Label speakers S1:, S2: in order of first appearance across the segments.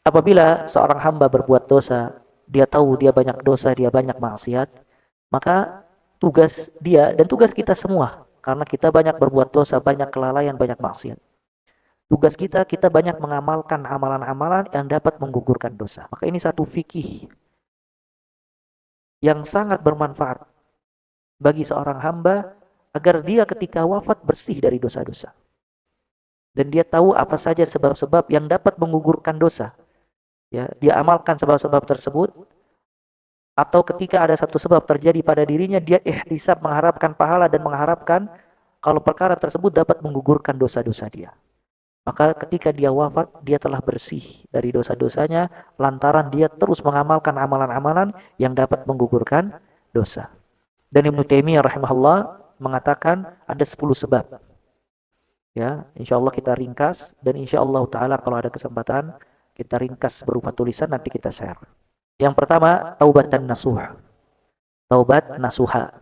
S1: Apabila seorang hamba berbuat dosa, dia tahu dia banyak dosa, dia banyak maksiat, maka tugas dia dan tugas kita semua, karena kita banyak berbuat dosa, banyak kelalaian, banyak maksiat. Tugas kita, kita banyak mengamalkan amalan-amalan yang dapat menggugurkan dosa. Maka ini satu fikih yang sangat bermanfaat bagi seorang hamba agar dia ketika wafat bersih dari dosa-dosa. Dan dia tahu apa saja sebab-sebab yang dapat menggugurkan dosa. Ya, dia amalkan sebab-sebab tersebut, atau ketika ada satu sebab terjadi pada dirinya, dia ihtisab mengharapkan pahala dan mengharapkan kalau perkara tersebut dapat menggugurkan dosa-dosa dia. Maka ketika dia wafat, dia telah bersih dari dosa-dosanya lantaran dia terus mengamalkan amalan-amalan yang dapat menggugurkan dosa. Dan Ibnu Taimiyah rahimahullah mengatakan ada 10 sebab. Ya, insyaallah kita ringkas dan insyaallah taala kalau ada kesempatan kita ringkas berupa tulisan nanti kita share. Yang pertama, taubatan nasuha. Taubat nasuha.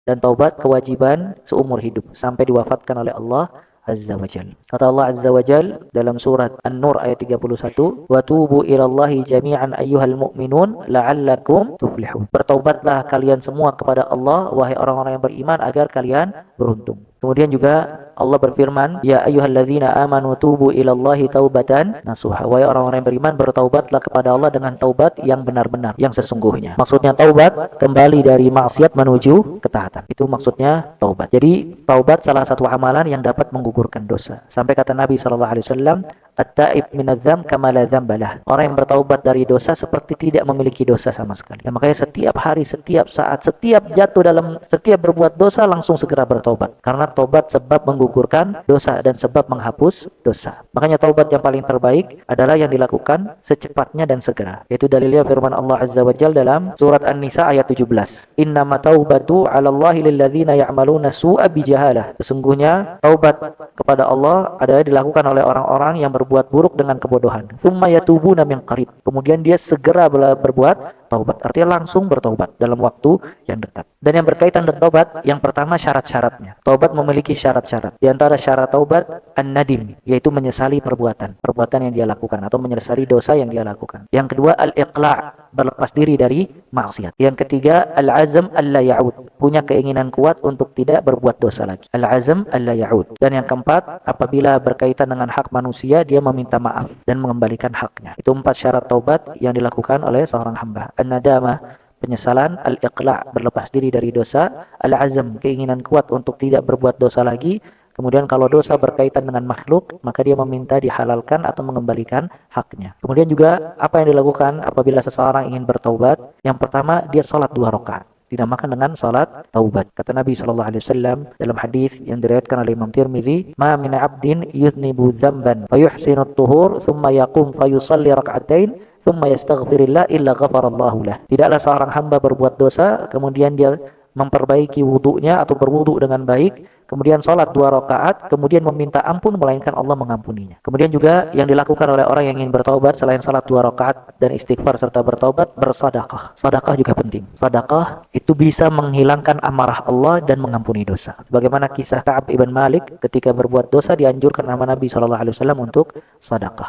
S1: Dan taubat kewajiban seumur hidup sampai diwafatkan oleh Allah Azza wa Jal. Kata Allah Azza wa Jal dalam surat An-Nur ayat 31, "Wa tubu ilallahi jami'an ayyuhal mu'minun la'allakum tuflihun." Bertaubatlah kalian semua kepada Allah wahai orang-orang yang beriman agar kalian beruntung. Kemudian juga Allah berfirman, "Ya ayyuhalladzina amanu tubu ilallahi taubatan nasuha." Wahai orang-orang yang beriman, bertaubatlah kepada Allah dengan taubat yang benar-benar, yang sesungguhnya. Maksudnya taubat kembali dari maksiat menuju ketaatan. Itu maksudnya taubat. Jadi taubat salah satu amalan yang dapat menggugurkan dosa. Sampai kata Nabi sallallahu alaihi wasallam, "At-taib minadz-dzam kama la dzambalah." Orang yang bertaubat dari dosa seperti tidak memiliki dosa sama sekali. Dan makanya setiap hari, setiap saat, setiap jatuh dalam, setiap berbuat dosa langsung segera bertaubat. Karena taubat sebab menggugurkan dosa dan sebab menghapus dosa. Makanya taubat yang paling terbaik adalah yang dilakukan secepatnya dan segera. Yaitu dalilnya firman Allah Azza wa Jalla dalam surat An-Nisa ayat 17. "Innama taubatu 'alallahi lilladzina ya'maluna su'a bijahalah." Sesungguhnya taubat kepada Allah adalah dilakukan oleh orang-orang yang berbuat buruk dengan kebodohan. "Tsumma yatubuna min qarib." Kemudian dia segera berbuat taubat, artinya langsung bertaubat dalam waktu yang dekat. Dan yang berkaitan dengan taubat, yang pertama syarat-syaratnya. Taubat memiliki syarat-syarat. Di antara syarat taubat an-nadim, yaitu menyesali perbuatan yang dia lakukan atau menyesali dosa yang dia lakukan. Yang kedua al-iqla', berlepas diri dari maksiat. Yang ketiga al-azam alla ya'ud, punya keinginan kuat untuk tidak berbuat dosa lagi. Al-azam alla ya'ud. Dan yang keempat, apabila berkaitan dengan hak manusia, dia meminta maaf dan mengembalikan haknya. Itu 4 syarat taubat yang dilakukan oleh seorang hamba. An-nadamah, penyesalan, al-iqla', berlepas diri dari dosa, al-azam, keinginan kuat untuk tidak berbuat dosa lagi. Kemudian kalau dosa berkaitan dengan makhluk, maka dia meminta dihalalkan atau mengembalikan haknya. Kemudian juga apa yang dilakukan apabila seseorang ingin bertaubat? Yang pertama, dia salat 2 rakaat. Dinamakan dengan salat taubat. Kata Nabi SAW dalam hadis yang diriwayatkan oleh Imam Tirmizi, "Ma min 'abdin yuznibu dzamban fayuhsinu at-tuhur thumma yaqum fayusalli rak'atain thumma yastaghfirillah illa ghafarallahu lah." Tidaklah seorang hamba berbuat dosa kemudian dia memperbaiki wudunya atau berwudu dengan baik, kemudian sholat 2 rakaat, kemudian meminta ampun melainkan Allah mengampuninya. Kemudian juga yang dilakukan oleh orang yang ingin bertaubat selain sholat 2 rakaat dan istighfar serta bertaubat, bersedekah. Sedekah juga penting. Sedekah itu bisa menghilangkan amarah Allah dan mengampuni dosa. Sebagaimana kisah Ka'ab ibn Malik ketika berbuat dosa dianjurkan sama Nabi SAW untuk sedekah.